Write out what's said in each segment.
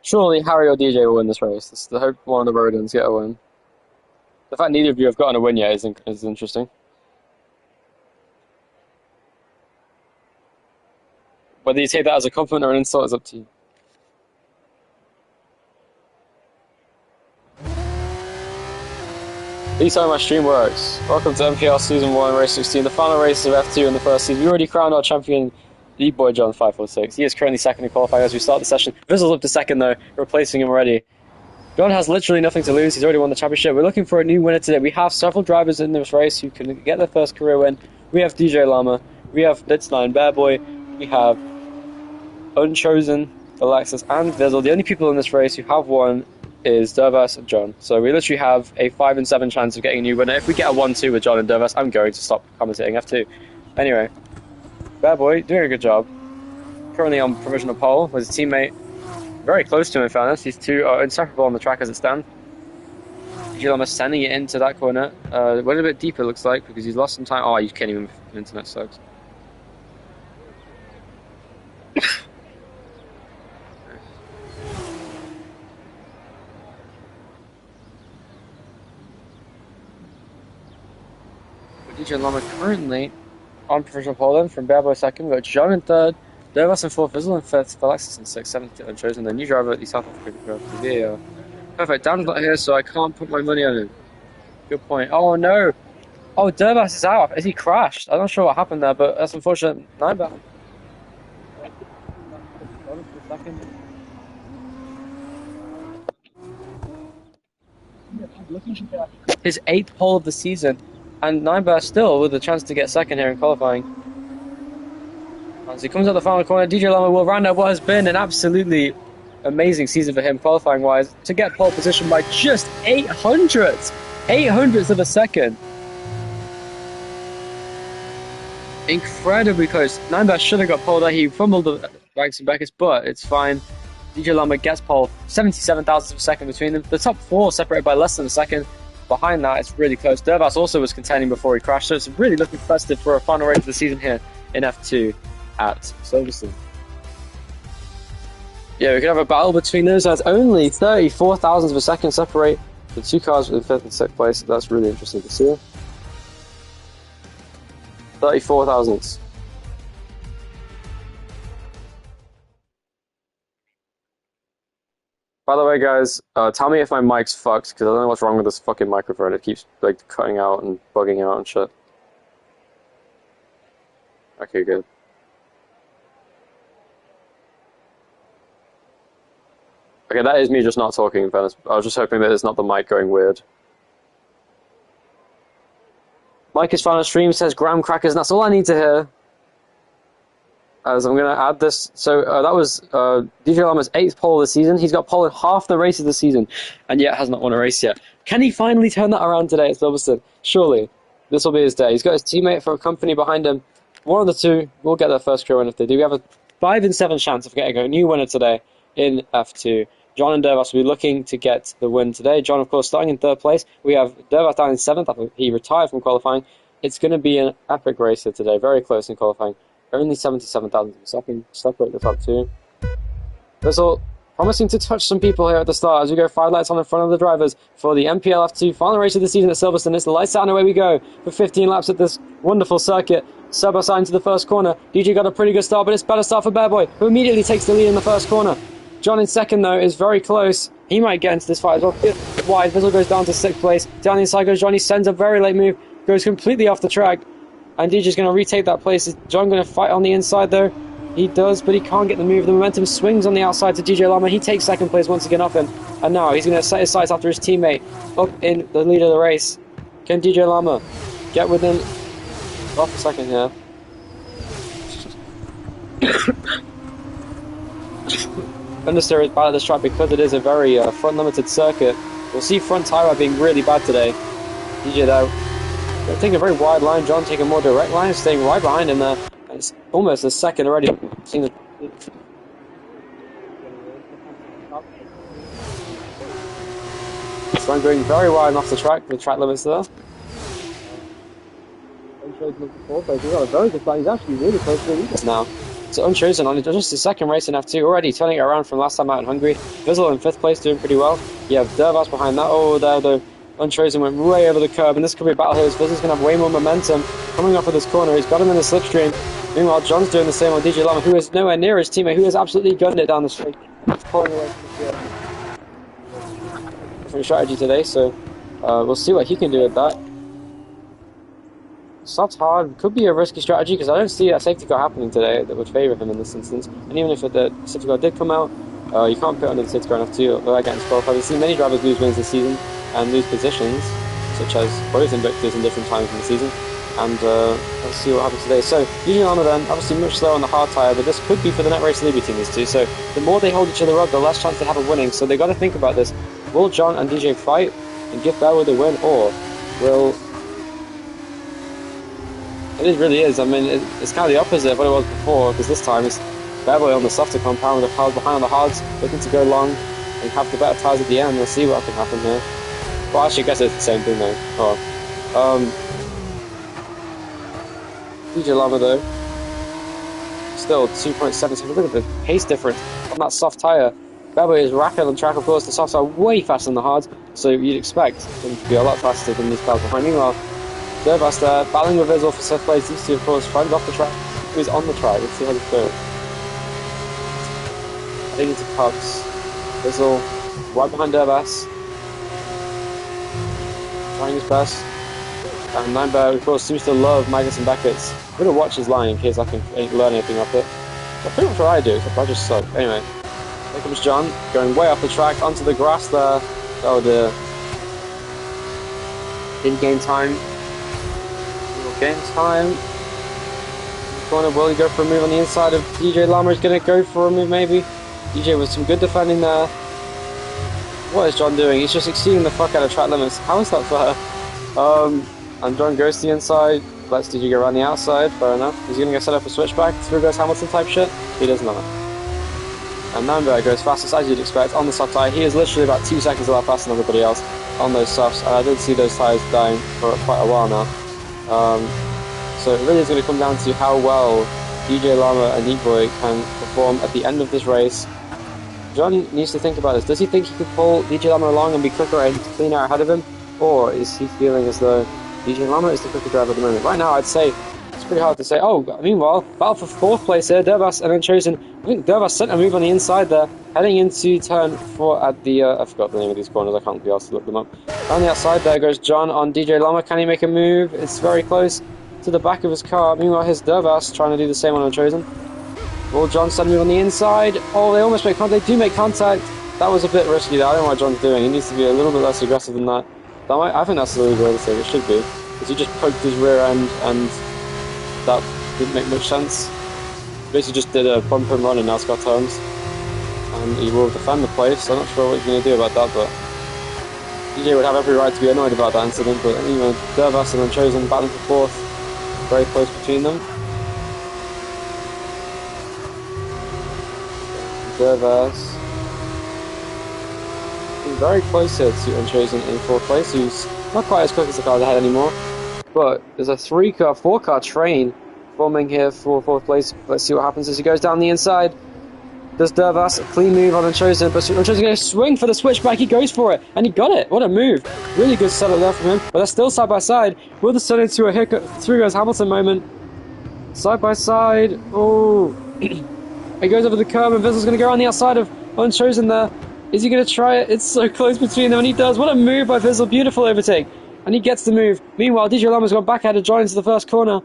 Surely Harry or DJ will win this race. This is the hope one of the Rodens get a win. The fact neither of you have gotten a win yet is interesting. Whether you take that as a compliment or an insult is up to you. Please tell me my stream works. Welcome to NPL Season 1, Race 16, the final race of F2 in the first season. We already crowned our champion, the boy John 546. He is currently second in qualifying as we start the session. Vissel's up to second though, replacing him already. John has literally nothing to lose. He's already won the championship. We're looking for a new winner today. We have several drivers in this race who can get their first career win. We have DJ Llama, we have Blitz9 Bear Boy, we have Unchosen, Alexis, and Vizzle. The only people in this race who have won is Dervas and John. So we literally have a 5 and 7 chance of getting a new winner. If we get a 1-2 with John and Dervas, I'm going to stop commentating F2. Anyway, Bear Boy doing a good job. Currently on provisional pole with his teammate. Very close to him in fairness. These two are inseparable on the track as it stands. Gilama sending it into that corner. Went a bit deeper, looks like, because he's lost some time. Oh, you can't even. The internet sucks. DJ Llama currently on provisional pole then from Bear Boy second. We've got John in third, Dervas in fourth, Vizzle in fifth, Alexis in sixth, seventh, Unchosen. The new driver at the South African Grand Prix. Perfect. Dan's not here, so I can't put my money on him. Good point. Oh no! Oh, Dervas is out. Has he crashed? I'm not sure what happened there, but that's unfortunate. Nineback. His 8th pole of the season, and Nineback still with a chance to get second here in qualifying. As he comes out the final corner, DJ Llama will round out what has been an absolutely amazing season for him qualifying wise to get pole position by just 800ths of a second. Incredibly close. Nineback should have got pole there. He fumbled the Ranks and Beckers, but it's fine. DJ Llama gets pole, 77 thousandths of a second between them. The top 4 separated by less than a second. Behind that, it's really close. Dervas also was contending before he crashed, so it's really looking festive for a final race of the season here in F2 at Silverstone. Yeah, we could have a battle between those as only 34 thousandths of a second separate the two cars in 5th and 6th place. That's really interesting to see. 34 thousandths. By the way, guys, tell me if my mic's fucked, because I don't know what's wrong with this fucking microphone. It keeps like cutting out and bugging out and shit. Okay, good. Okay, that is me just not talking, in fairness. I was just hoping that it's not the mic going weird. Mike is final stream, says graham crackers, and that's all I need to hear. As I'm going to add this, so that was DJ Llama's 8th pole of the season. He's got pole in half the races of the season, and yet has not won a race yet. Can he finally turn that around today at Silverstone? Surely, this will be his day. He's got his teammate for a company behind him. One of the two will get their first career win if they do. We have a 5 in 7 chance of getting a new winner today in F2. John and Dervas will be looking to get the win today. John, of course, starting in 3rd place. We have Dervas down in 7th after he retired from qualifying. It's going to be an epic race here today, very close in qualifying. Only 77 thousandths of a second, separate the top 2. Vizzle promising to touch some people here at the start as we go 5 lights on in front of the drivers for the NPL F2 final race of the season at Silverstone. It's the lights out and away we go for 15 laps at this wonderful circuit. Sub into the first corner. DJ got a pretty good start, but it's better start for Bear Boy, who immediately takes the lead in the first corner. John in second, though, is very close. He might get into this fight as well. Wide, Vizzle goes down to 6th place. Down the inside goes Johnny, sends a very late move, goes completely off the track. And DJ's going to retake that place. Is John going to fight on the inside, though? He does, but he can't get the move. The momentum swings on the outside to DJ Llama. He takes 2nd place once again off him. And now he's going to set his sights after his teammate up in the lead of the race. Can DJ Llama get within off a second here? Understeer is bad at this track because it is a very front-limited circuit. We'll see front tyre being really bad today. DJ, though, taking a very wide line. John taking a more direct line, staying right behind him there. It's almost a second already. John going very wide and off the track with track limits there. He's got a very good line. He's actually really close to the leaders now. So Unchosen on just his second race in F2 already, turning it around from last time out in Hungary. Vizzle in 5th place, doing pretty well. You have Dervas behind that. Oh, there though. Unchosen went way over the curb, and this could be a battle here. Vizzle's going to have way more momentum coming off of this corner. He's got him in the slipstream. Meanwhile, John's doing the same on DJ Lama, who is nowhere near his teammate, who has absolutely gunned it down the straight. He's pulling away from the field. Different strategy today, so we'll see what he can do with that. Soft hard could be a risky strategy because I don't see a safety car happening today that would favour him in this instance. And even if the safety car did come out, you can't put under the safety car enough to without getting disqualified. We've seen many drivers lose wins this season and lose positions, such as both Invictus in different times in the season. And let's see what happens today. So, DJ Lama then, obviously much slower on the hard tyre, but this could be for the net race lead between these two. So, the more they hold each other up, the less chance they have of winning. So, they've got to think about this. Will John and DJ fight and give Bell the win, or will... It really is. I mean, it's kind of the opposite of what it was before, because this time it's Beverly on the softer compound with the cars behind on the hards, looking to go long and have the better tyres at the end. We'll see what can happen here. Well, actually, I guess it's the same thing though. Oh. DJ Lama though, still 2.7 Look at the pace difference on that soft tyre. Beverly is rapid on track, of course. The softs are way faster than the hards, so you'd expect them to be a lot faster than these cars behind. Meanwhile, Dervas there, battling with Vizzle for 7th place. These two, of course, find off the track. Who's on the track? Let's see how this goes. Heading into Pugs. Vizzle right behind Dervas. Trying his best. And Nineberg, of course, seems to love Magnus and Beckett's. I'm going to watch his line in case I can learn anything off it. That's pretty much what I do, except I just suck. Anyway, here comes John, going way off the track, onto the grass there. Oh dear. In-game time. Game time. Corner, will he go for a move on the inside of DJ Lama? He's going to go for a move maybe. DJ with some good defending there. What is John doing? He's just exceeding the fuck out of track limits. How is that fair? And John goes to the inside. Lets DJ go around the outside. Fair enough. He's going to go set up a switchback. Through goes Hamilton type shit. He does not. And Nineberg goes fastest as you'd expect on the soft tyre. He is literally about 2 seconds a lap faster than everybody else on those softs. And I did see those tyres dying for quite a while now. So it really is going to come down to how well DJ Lama and Neatboy can perform at the end of this race. John needs to think about this. Does he think he could pull DJ Lama along and be quicker and clean out ahead of him? Or is he feeling as though DJ Lama is the quicker driver at the moment? Right now I'd say it's pretty hard to say. Oh, meanwhile, battle for 4th place here. Dervas and Unchosen. I think Dervas sent a move on the inside there, heading into turn 4 at the, I forgot the name of these corners, I can't be asked to look them up. On the outside there goes John on DJ Lama. Can he make a move? It's very close to the back of his car. Meanwhile, here's Dervas trying to do the same on Unchosen. Will John send a move on the inside? Oh, they almost make contact. They do make contact. That was a bit risky there. I don't know what John's doing. He needs to be a little bit less aggressive than that. I think that's the legal way to say it should be. Because he just poked his rear end and that didn't make much sense. Basically just did a bump and run in NASCAR terms. And he will defend the place. I'm not sure what he's going to do about that, but DJ would have every right to be annoyed about that incident. But anyway, Dervas and Unchosen battling for 4th. Very close between them. Dervas. He's very close here to Unchosen in 4th place, who's not quite as quick as the cars ahead anymore. But there's a 4-car train forming here for 4th place. Let's see what happens as he goes down the inside. Does Dervas a clean move on Unchosen, but Unchosen's going to swing for the switchback. He goes for it, and he got it. What a move. Really good setup there from him, but they're still side by side. Will this turn into a hiccup? Through goes Hamilton moment. Side by side. Oh. He goes over the curb, and Vizzle's going to go on the outside of Unchosen there. Is he going to try it? It's so close between them, and he does. What a move by Vizzle. Beautiful overtake. And he gets the move. Meanwhile, DJ Lama's gone back ahead of John into the first corner.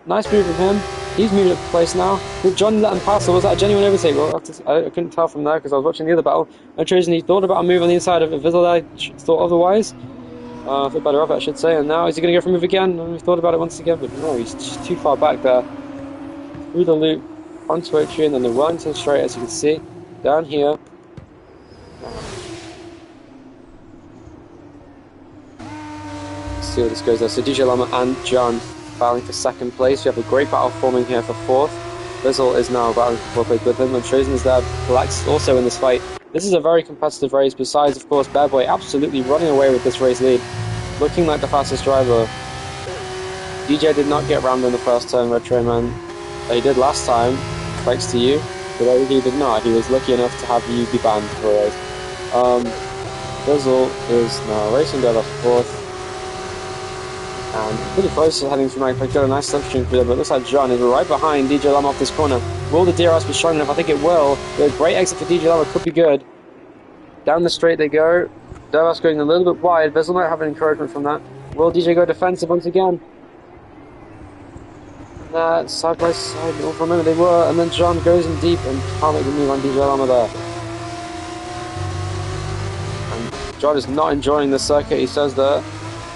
Nice move from him. He's moved up place now. Did John let him pass, or was that a genuine overtake? Well, I couldn't tell from there because I was watching the other battle. Unchosen, he thought about a move on the inside of Vizzle there. Thought otherwise. Thought better of it, I should say. And now is he going to go for a move again? And we thought about it once again, but no, he's just too far back there. Through the loop, onto Oaktree, and then the Wellington straight, as you can see. Down here. Let's see how this goes there. So DJ Lama and John battling for 2nd place. We have a great battle forming here for 4th. Vizzle is now battling for 4th place with him. Unchosen is there, Black's also in this fight. This is a very competitive race, besides, of course, Bad Boy absolutely running away with this race lead. Looking like the fastest driver. DJ did not get rammed in the first turn, Retro Man. He did last time. thanks to you. But he did not. He was lucky enough to have you be banned for a race. Bizzle is now racing down off fourth. And pretty close to heading through Magpie. Got a nice slipstream through there, but it looks like John is right behind DJ Llama off this corner. Will the DRS be strong enough? I think it will. The great exit for DJ Llama could be good. Down the straight they go. DRS going a little bit wide. Bizzle might have an encouragement from that. Will DJ go defensive once again? Side by side, for a moment they were, and then John goes in deep and can't make the move on DJ Llama there. And John is not enjoying the circuit, he says there.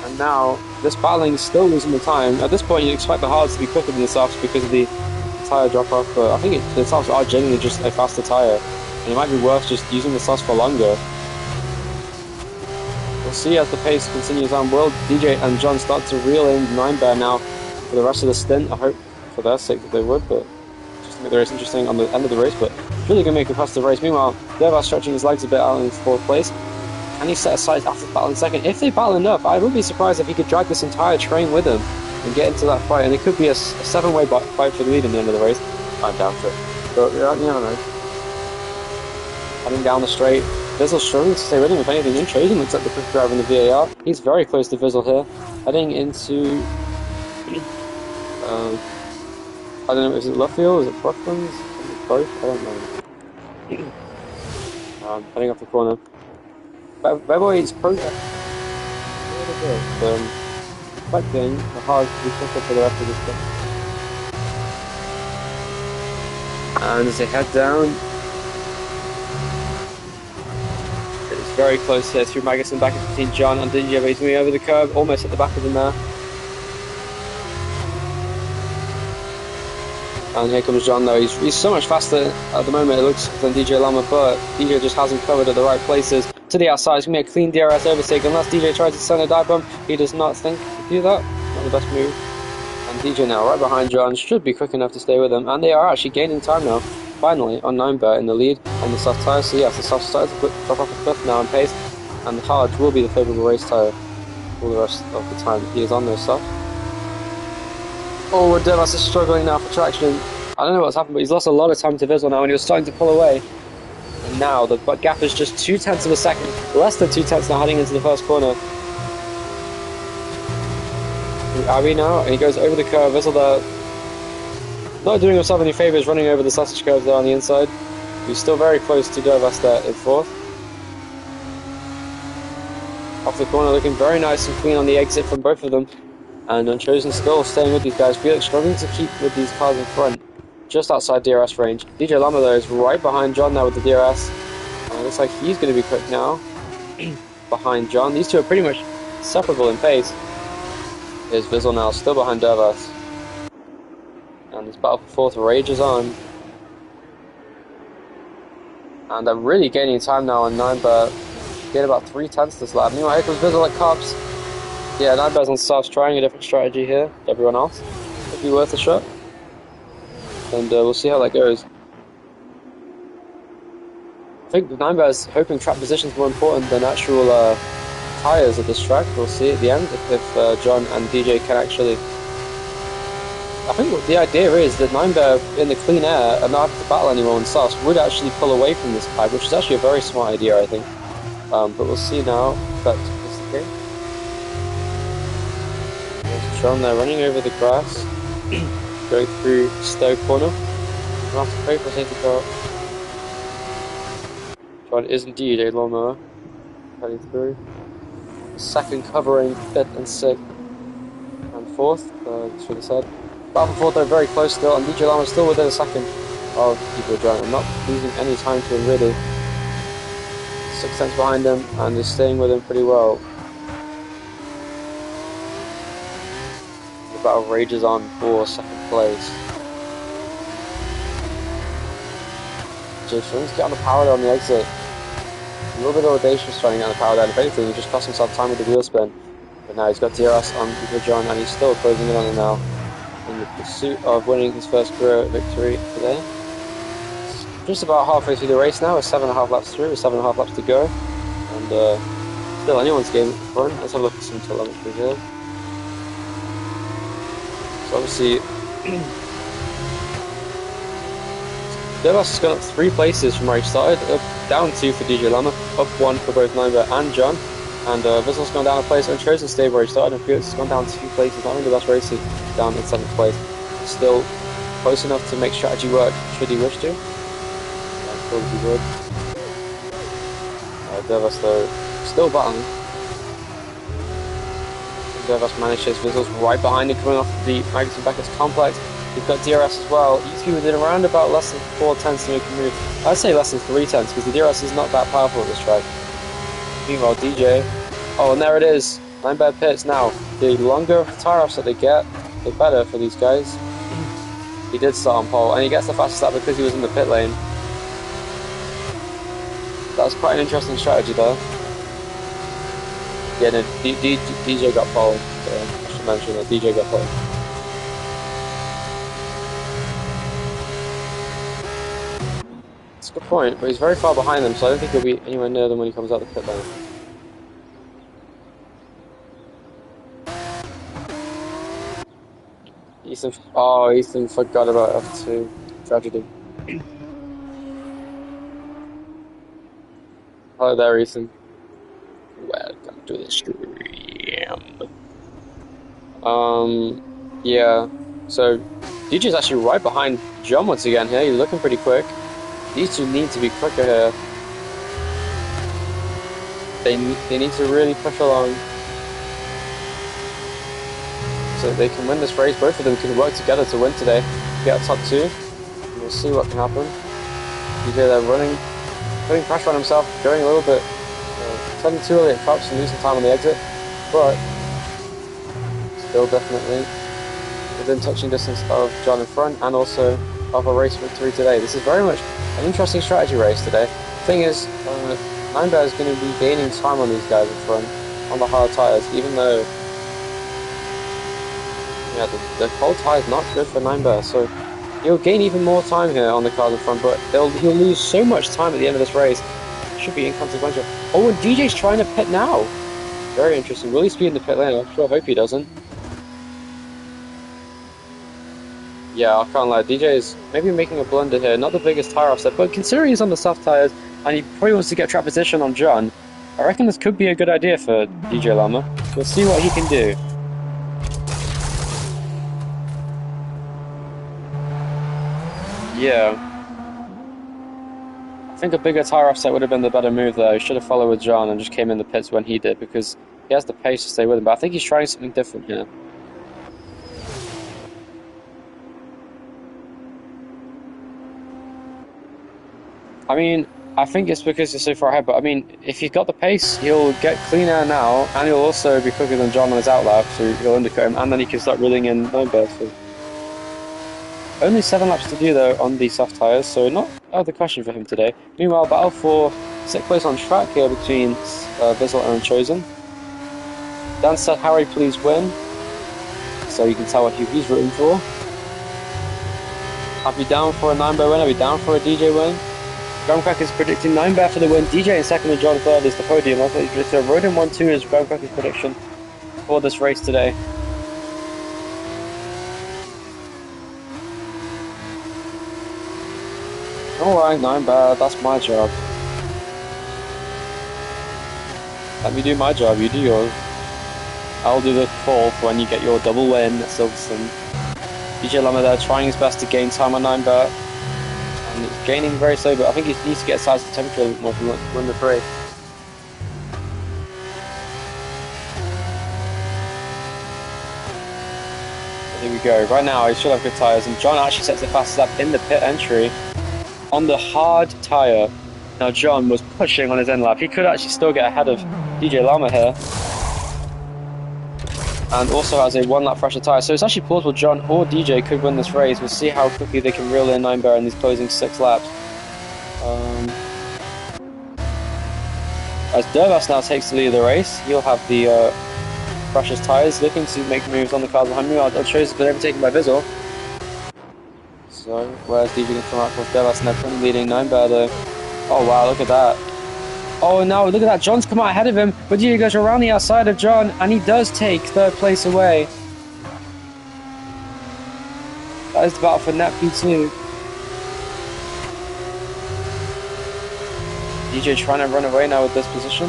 And now, this battling is still losing the time. At this point, you'd expect the hards to be quicker than the softs because of the tyre drop-off, but I think the softs are genuinely just a faster tyre. And it might be worth just using the softs for longer. We'll see as the pace continues on. Will DJ and John start to reel in 9-bear now for the rest of the stint? I hope for their sake that they would, but just to make the race interesting on the end of the race, but really going to make a competitive race. Meanwhile, Dervas stretching his legs a bit out in fourth place. Can he set aside after battling second? If they battle enough, I would be surprised if he could drag this entire train with him and get into that fight, and it could be a 7-way fight for the lead in the end of the race. I doubt it, but yeah, you never know. Heading down the straight, Vizzle's struggling to stay with him. If anything, Introducing looks like the quick driver in the VAR. He's very close to Vizzle here, heading into I don't know, is it Luffield? Is it Brooklands? Is it both? I don't know. Heading off the corner. Beboy is progress. Expecting the hard to be quicker for the rest of this thing. And as they head down, it's very close here through Magnussen back between John and DJ, but he's moving over the curb, almost at the back of them there. And here comes John though, he's so much faster at the moment it looks than DJ Llama, but DJ just hasn't covered at the right places. To the outside, it's going to be a clean DRS overtake unless DJ tries to send a dive bomb. He does not think to do that, not the best move. And DJ now right behind John, should be quick enough to stay with him, and they are actually gaining time now, finally, on 9-bear in the lead on the soft tyres. So yes, the soft started to drop off a cliff now in pace, and the hard will be the favourable race tyre all the rest of the time he is on those softs. Oh, Dervas is struggling now for traction. I don't know what's happened, but he's lost a lot of time to Vizzle now, and he was starting to pull away. And now the gap is just 0.2 of a second, less than 0.2 now heading into the first corner. Abby now, and he goes over the curve. Vizzle there, not doing himself any favours, running over the sausage curves there on the inside. He's still very close to Dervas there in fourth. Off the corner, looking very nice and clean on the exit from both of them. And Unchosen still staying with these guys. Felix struggling to keep with these cars in front, just outside DRS range. DJ Llama though is right behind John now with the DRS. And it looks like he's going to be quick now, behind John. These two are pretty much separable in pace. Here's Vizzle now, still behind Dervas. And this battle for fourth rages on. And they're really gaining time now on 9-bear. Gain about 0.3 this lap. Meanwhile, here comes Vizzle at Cops. Yeah, 9-bear's on softs, trying a different strategy here to everyone else. Could be worth a shot. And we'll see how that goes. I think 9-bear's hoping track position is more important than actual tyres at this track. We'll see at the end if John and DJ can actually... I think what the idea is that 9-bear in the clean air and not having to battle anyone on softs would actually pull away from this pipe, which is actually a very smart idea, I think. But we'll see now if that's the case. There's John there running over the grass, going through Stowe corner. We'll have to pray for a safety car. John is indeed a lawnmower heading through. Second covering fifth and sixth and fourth, should have said. Battle for fourth though, very close still, and DJ Llama still within a second of DJ John and not losing any time to him really. 6 tenths behind him and is staying with him pretty well. The battle rages on for second place. James Jones get on the power there on the exit. A little bit of audacious trying to get on the power there, and if anything, he just cost himself time with the wheel spin. But now he's got DRS on DJ John and he's still closing in on him now in the pursuit of winning his first career victory today. Just about halfway through the race now, we're 7.5 laps through, with 7.5 laps to go, and still anyone's game run. Let's have a look at some telemetry here. So obviously, Devos has gone up 3 places from where he started, down 2 for DJ Lama, up 1 for both Nimber and John. And Vissel's gone down a place, and Chosen stayed where he started, and Felix has gone down 2 places, not only the best race, he's down in 7th place. Still close enough to make strategy work, should he wish to. I'm sure he would. Devos though, still battling. Devos manages, Vissel's right behind him, coming off the Magnussen Beckett's complex. You've got DRS as well. Each team within around about less than 4 tenths to make a move. I'd say less than 3 tenths because the DRS is not that powerful at this track. Meanwhile, DJ. Oh, and there it is. 9 bad pits now. The longer tyre offs that they get, the better for these guys. He did start on pole, and he gets the fastest lap because he was in the pit lane. That's quite an interesting strategy there. Yeah, no, DJ got pole. So I should mention that DJ got pole. That's a good point, but he's very far behind them, so I don't think he'll be anywhere near them when he comes out the pit lane. Ethan forgot about F2. Tragedy. Hello there, Ethan. Welcome to the stream. Yeah. So, DJ's actually right behind John once again here. He's looking pretty quick. These two need to be quicker here. They need to really push along so that they can win this race. Both of them can work together to win today. Get a top 2. And we'll see what can happen. You hear they're running, putting pressure on himself, going a little bit, turning too early at cups and losing time on the exit, but still definitely within touching distance of John in front and also of a race victory today. This is very much an interesting strategy race today. The thing is, Ninebear is going to be gaining time on these guys in front on the hard tyres, even though the cold tyre is not good for Ninebear, so he'll gain even more time here on the cars in front, but he'll lose so much time at the end of this race. It should be inconsequential. Oh, and DJ's trying to pit now. Very interesting. Will he speed in the pit lane? I hope he doesn't. Yeah, I can't lie. DJ is maybe making a blunder here. Not the biggest tyre offset, but considering he's on the soft tyres and he probably wants to get track position on John, I reckon this could be a good idea for DJ Lama. We'll see what he can do. Yeah. I think a bigger tyre offset would have been the better move there. He should have followed with John and just came in the pits when he did because he has the pace to stay with him. But I think he's trying something different here. I mean, I think it's because he's so far ahead, but I mean, if he's got the pace, he'll get clean air now, and he'll also be quicker than John on his outlap, so he'll undercut him, and then he can start reeling in Ninebear. So. Only 7 laps to do though on the soft tyres, so not out of the question for him today. Meanwhile, battle for 6th place on track here between Vissel and Chosen. Dan said, Harry, please win. So you can tell who he's rooting for. I'll be down for a Ninebear win, I'll be down for a DJ win. Groundcrack is predicting Ninebear for the win, DJ in second and John third is the podium. I thought he's predicted Rodin 1-2 is Groundcrack's prediction for this race today. Alright, Ninebear, that's my job. Let me do my job, you do yours. I'll do the call for when you get your double win at Silverstone. DJ Lama there trying his best to gain time on Ninebear. And he's gaining very slow, but I think he needs to get size to temperature a little more if he wants to win the race. Here we go. Right now, he should have good tyres, and John actually sets the fastest lap in the pit entry on the hard tyre. Now, John was pushing on his end lap. He could actually still get ahead of DJ Lama here. And also has a 1 lap fresher tyre. So it's actually plausible John or DJ could win this race. We'll see how quickly they can reel in Ninebear in these closing 6 laps. As Dervas now takes the lead of the race, he'll have the freshest tyres, looking to make moves on the cars behind me. I'll show you been overtaken by Vissel. So, where's DJ going to come out with Dervas and leading Ninebear though? Oh wow, look at that. Oh no, look at that, John's come out ahead of him, but DJ goes around the outside of John, and he does take 3rd place away. That is the battle for net P2. DJ trying to run away now with this position.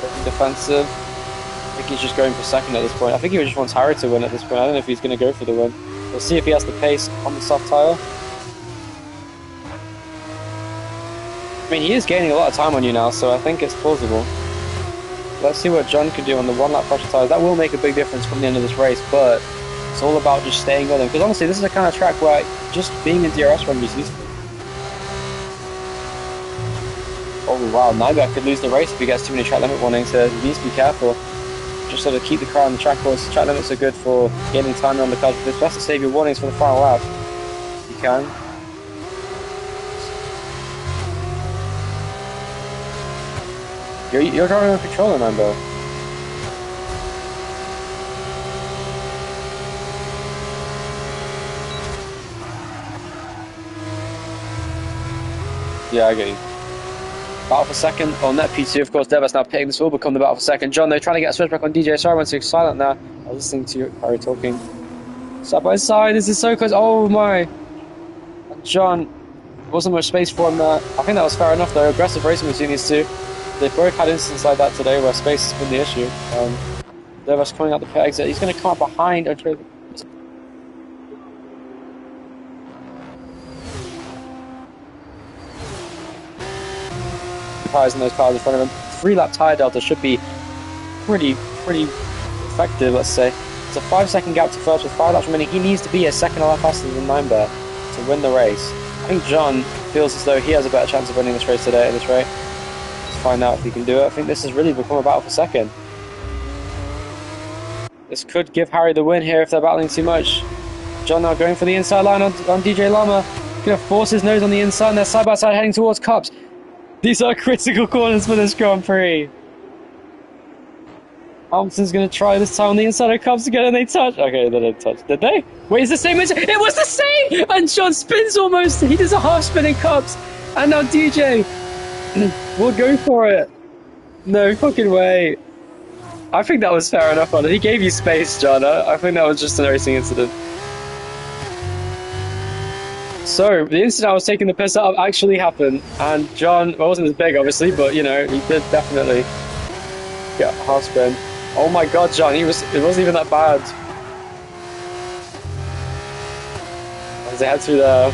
Looking defensive. I think he's just going for second at this point. I think he just wants Harry to win at this point. I don't know if he's going to go for the win. We'll see if he has the pace on the soft tyre. I mean, he is gaining a lot of time on you now, so I think it's plausible. Let's see what John can do on the one-lap pressure tyres. That will make a big difference from the end of this race, but it's all about just staying with him. Because honestly, this is the kind of track where just being in DRS run is useful. Oh wow, Nyberg could lose the race if he gets too many track limit warnings, so he needs to be careful. Just sort of keep the car on the track course. Track limits are good for gaining time on the cars, but it's best to save your warnings for the final lap. If you can. You're driving on controller, Nyberg. Yeah, I get you. Battle for second on net P2, of course. Devas now pitting. This will become the battle for second. John, they're trying to get a switch back on DJ. Sorry, I went so silent there. I was listening to Harry talking. Side by side, this is so close. Oh my. And John, wasn't much space for him there. I think that was fair enough though. Aggressive racing between these two. They've both had instances like that today where space has been the issue. Devas coming out the pit exit. He's going to come up behind Andre. Tires in those cars in front of him. 3-lap tyre delta should be pretty effective, let's say. It's a 5-second gap to first with 5 laps remaining. He needs to be a second a lap faster than Nyberg to win the race. I think John feels as though he has a better chance of winning this race today at this rate. Let's find out if he can do it. I think this has really become a battle for second. This could give Harry the win here if they're battling too much. John now going for the inside line on DJ Lama. Gonna force his nose on the inside and they're side by side heading towards Cups. These are critical corners for this Grand Prix. Hamilton's going to try this time on the inside of Cubs again and they touch. Okay, they didn't touch. Did they? Wait, it's the same. It was the same! And John spins almost. He does a half spin in Cubs. And now DJ will go for it. No fucking way. I think that was fair enough on it. He gave you space, John. I think that was just an racing incident. So, the incident I was taking the piss out of actually happened, and John, well, wasn't as big obviously, but you know, he did definitely get a half spin. Oh my god, John, it wasn't even that bad. As they head through there.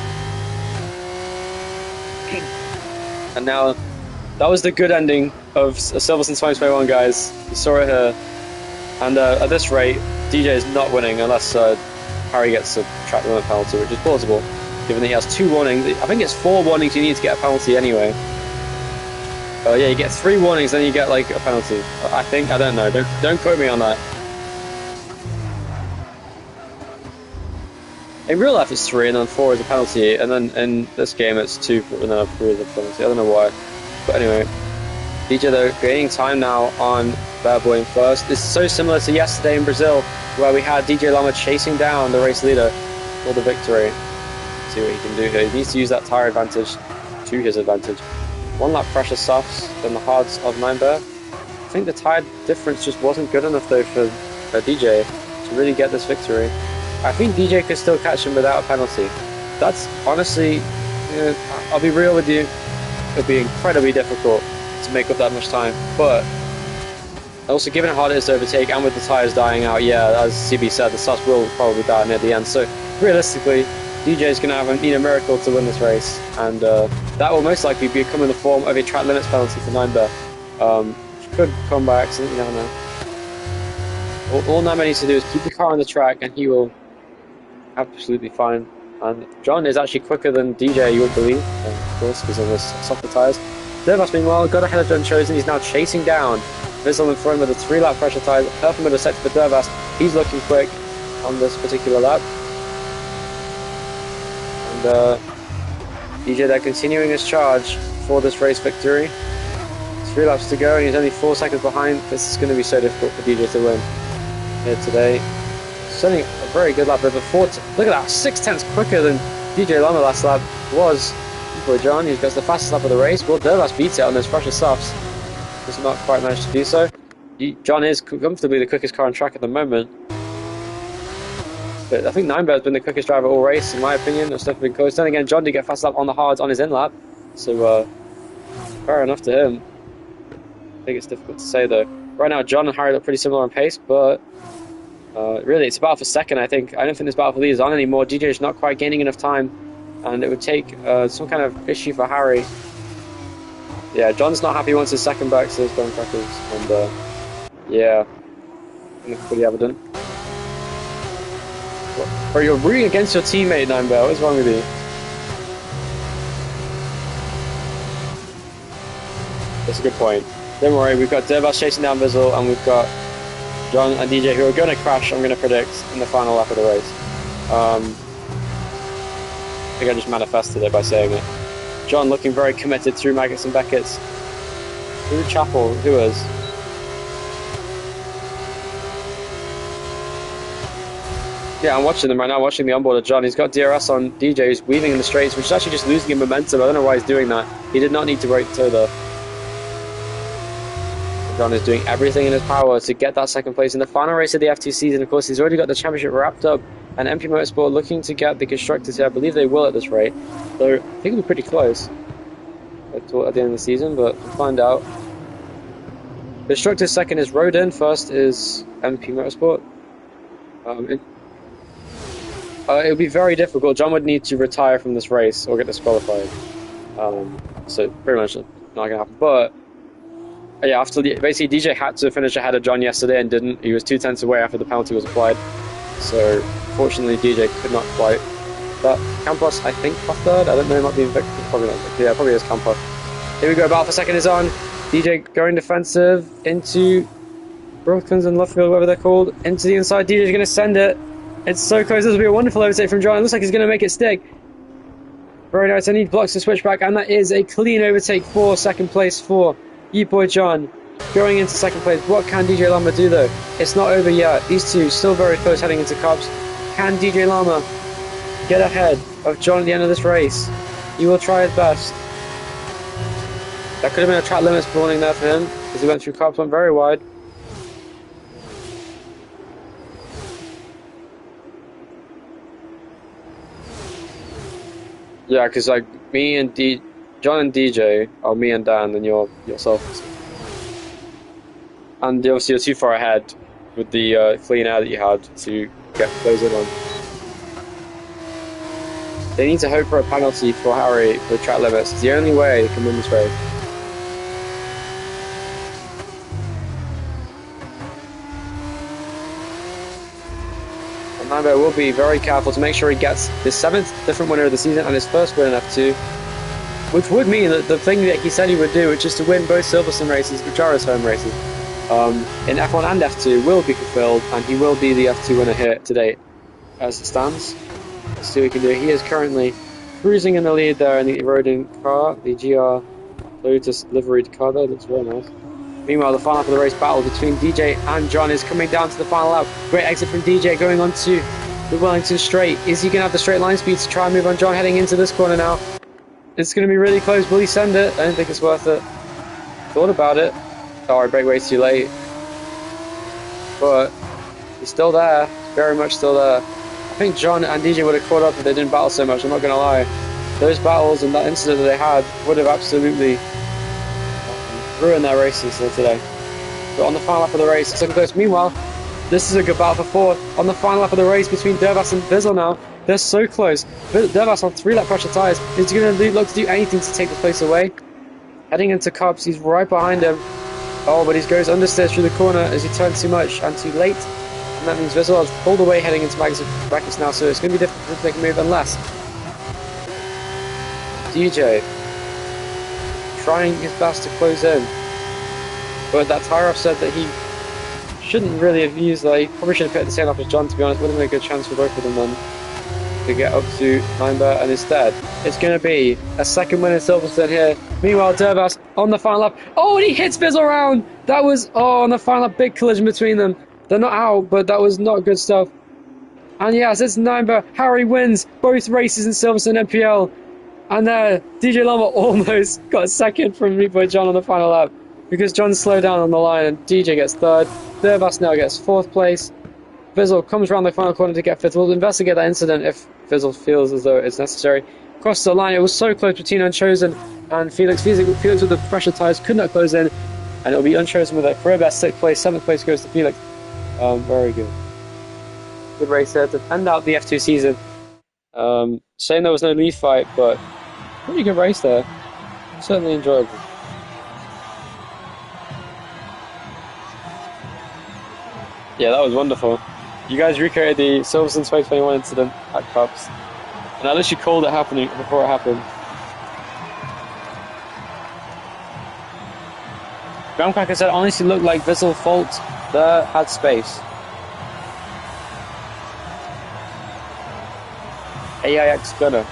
And now, that was the good ending of Silverstone 2021, guys. You saw it here. And at this rate, DJ is not winning unless Harry gets a track limit penalty, which is plausible. Given that he has 2 warnings. I think it's 4 warnings you need to get a penalty anyway. Oh yeah, you get 3 warnings, then you get like a penalty. I think, I don't know, don't quote me on that. In real life it's 3 and then 4 is a penalty, and then in this game it's 2 and then 3 is a penalty. I don't know why. But anyway, DJ though gaining time now on Bad Boy in first. This is so similar to yesterday in Brazil, where we had DJ Lama chasing down the race leader for the victory. See what he can do here. He needs to use that tyre advantage to his advantage. 1 lap pressure softs than the hards of Nyberg. I think the tyre difference just wasn't good enough though for DJ to really get this victory. I think DJ could still catch him without a penalty. That's honestly, I'll be real with you, it'll be incredibly difficult to make up that much time. But also given how hard it is to overtake and with the tyres dying out, yeah, as CB said, the softs will probably die near the end. So realistically, DJ is going to need a miracle to win this race, and that will most likely become in the form of a track limits penalty for Nyberg. Which could come by accident, you never know. All Nyberg needs to do is keep the car on the track, and he will absolutely fine. And John is actually quicker than DJ, you would believe, of course, because of his softer tyres. Devas, meanwhile, got ahead of John Chosen. He's now chasing down Vissel in front with a 3-lap pressure tyre. Perfect middle sector for Devas. He's looking quick on this particular lap. And DJ there continuing his charge for this race victory. 3 laps to go and he's only 4 seconds behind. This is going to be so difficult for DJ to win here today. Certainly a very good lap, but before look at that, 6/10 quicker than DJ Lama last lap was. For John, he gets the fastest lap of the race. Well, Devas beats it on those pressure softs. Just not quite managed to do so. John is comfortably the quickest car on track at the moment. But I think Nyberg's been the quickest driver all race, in my opinion. It's definitely been close. Then again, John did get fast lap on the hards on his in lap. So fair enough to him. I think it's difficult to say though. Right now, John and Harry look pretty similar on pace, but really, it's a battle for second. I think I don't think this battle for lead is on anymore. DJ's not quite gaining enough time, and it would take some kind of issue for Harry. Yeah, John's not happy. He wants his second back to those Graham Crackers, and yeah, it's pretty evident. Bro, you're rooting against your teammate, Nimebell. What's wrong with you? That's a good point. Don't worry, we've got Dervas chasing down Vizzle, and we've got John and DJ who are going to crash, I'm going to predict, in the final lap of the race. I think I just manifested it by saying it. John looking very committed through Maggots and Beckett's. Through Chapel, who is? Yeah, I'm watching them right now, watching the onboard of John. He's got DRS on DJ, who's weaving in the straights, which is actually just losing him momentum. I don't know why he's doing that. He did not need to break the toe there. John is doing everything in his power to get that second place in the final race of the F2 season. Of course, he's already got the championship wrapped up, and MP Motorsport looking to get the constructors here. I believe they will at this rate, so I think it'll be pretty close at the end of the season, but we'll find out. Constructors second is Rodin, first is MP Motorsport. It would be very difficult. John would need to retire from this race or get disqualified. So pretty much not going to happen. But yeah, basically DJ had to finish ahead of John yesterday and didn't. He was 2 tenths away after the penalty was applied. So fortunately DJ could not quite. But Campos, I think, for third. I don't know, he might be in victory. Probably not. Yeah, probably is Campos. Here we go, battle for second is on. DJ going defensive into Brooklands and Luffield, whatever they're called, into the inside. DJ's going to send it. It's so close. This will be a wonderful overtake from John. It looks like he's going to make it stick. Very nice. I need blocks to switch back, and that is a clean overtake for second place for you boy John. Going into second place. What can DJ Lama do though? It's not over yet. These two still very close heading into Cups. Can DJ Lama get ahead of John at the end of this race? He will try his best. That could have been a track limits warning there for him, because he went through Cups, went very wide. Yeah, because like me and John and DJ, or me and Dan, and yourself, and obviously you're too far ahead with the clean air that you had to get close in on. They need to hope for a penalty for Harry for track limits. It's the only way they can win this race. Nimbo will be very careful to make sure he gets his 7th different winner of the season and his first win in F2, which would mean that the thing that he said he would do, which is to win both Silverstone races, which are his home races, in F1 and F2, will be fulfilled, and he will be the F2 winner here today as it stands. Let's see what he can do. He is currently cruising in the lead there in the Rodin car, the GR Lotus liveried car there. Looks very nice. Meanwhile, the final lap of the race battle between DJ and John is coming down to the final lap. Great exit from DJ going on to the Wellington straight. Is he going to have the straight line speed to try and move on John heading into this corner now? It's going to be really close. Will he send it? I don't think it's worth it. Thought about it. Oh, I brake way too late. But he's still there. Very much still there. I think John and DJ would have caught up if they didn't battle so much. I'm not going to lie. Those battles and that incident that they had would have absolutely ruin their races today. But on the final lap of the race, it's looking close. Meanwhile, this is a good battle for 4th. On the final lap of the race between Dervas and Vizzle now, they're so close. Dervas on 3-lap pressure tyres. Is he going to look to do anything to take this place away? Heading into Cups, he's right behind him. Oh, but he goes understeer through the corner as he turns too much and too late. And that means Vizzle has pulled away heading into Magnus now, so it's going to be difficult to make a move unless DJ trying his best to close in, but that tyre off said that he shouldn't really have used that. He probably should have picked the same off as John, to be honest. Would have been a good chance for both of them then to get up to Nimber, and instead it's going to be a second win in Silverstone here. Meanwhile, Dervas on the final lap. Oh, and he hits Vizzle around. That was, on the final lap, big collision between them. They're not out, but that was not good stuff. And yes, it's Nimber. Harry wins both races in Silverstone NPL. And there, DJ Lama almost got a second from me boy John on the final lap, because John slowed down on the line and DJ gets 3rd. Dervas now gets 4th place. Vizzle comes around the final corner to get 5th. We'll investigate that incident if Vizzle feels as though it's necessary. Across the line, it was so close between Unchosen and Felix with the pressure tires could not close in, and it'll be unchosen with a career best 6th place. 7th place goes to Felix. Very good. Good race there to end out the F2 season. Shame there was no lead fight, but pretty good race there. Certainly enjoyable. Yeah, that was wonderful. You guys recreated the Silverstone 2021 incident at Cups, and I literally called it happening before it happened. Groundcracker said, honestly looked like Vissel fault there had space. AIX gunner.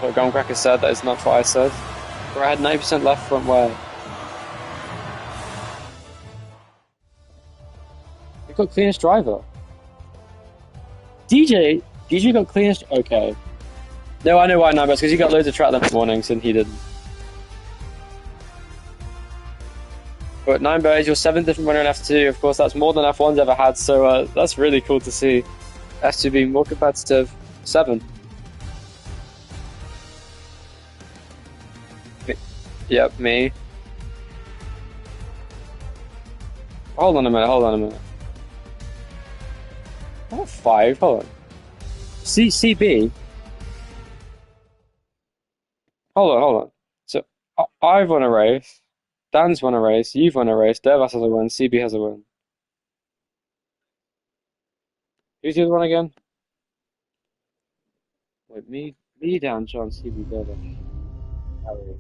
What Groundcracker said, that is not what I said. Where I had 90% left front wear. You got cleanest driver. DJ got cleanest. Okay. No, I know why now, because he got loads of track limit warnings and he didn't. But 9-Bear is your 7th different runner in F2. Of course, that's more than F1's ever had, so that's really cool to see. F2 being more competitive. 7. Yep, me. Hold on a minute. What 5? Hold on. CB. Hold on. So I've won a race. Dan's won a race. You've won a race. Devas has a win. CB has a win. Who's the other one again? Wait, me, Dan, John, CB, Devas. Harry.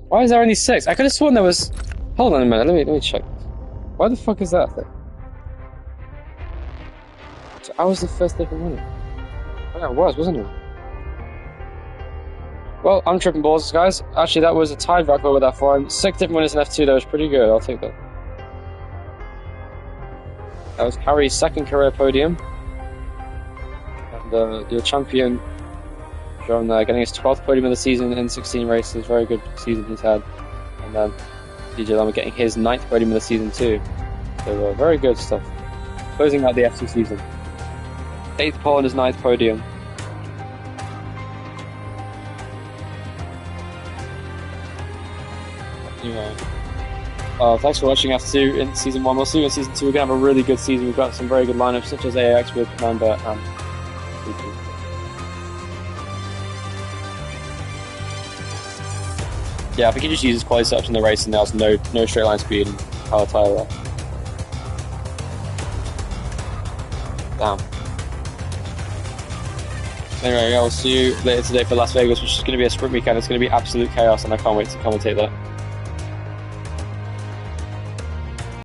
Why is there only 6? I could have sworn there was. Hold on a minute. Let me check. Why the fuck is that thing? So I was the first different winner. Yeah, it was, wasn't it? Well, I'm tripping balls, guys. Actually, that was a tied record with F1. 6 different winners in F2. That was pretty good. I'll take that. That was Harry's 2nd career podium. And your champion, John, getting his 12th podium of the season in 16 races. Very good season he's had. And then DJ Lama getting his 9th podium of the season too. So very good stuff. Closing out the F2 season. 8th pole and his 9th podium. Anyway, thanks for watching F2 in Season 1. We'll see you in Season 2. We're going to have a really good season. We've got some very good lineups, such as AX with Mamba and CP. Yeah, I think he just uses quality setups in the race and there's no straight line speed and power tire there. Damn. Anyway, I'll see you later today for Las Vegas, which is going to be a sprint weekend. It's going to be absolute chaos, and I can't wait to commentate that.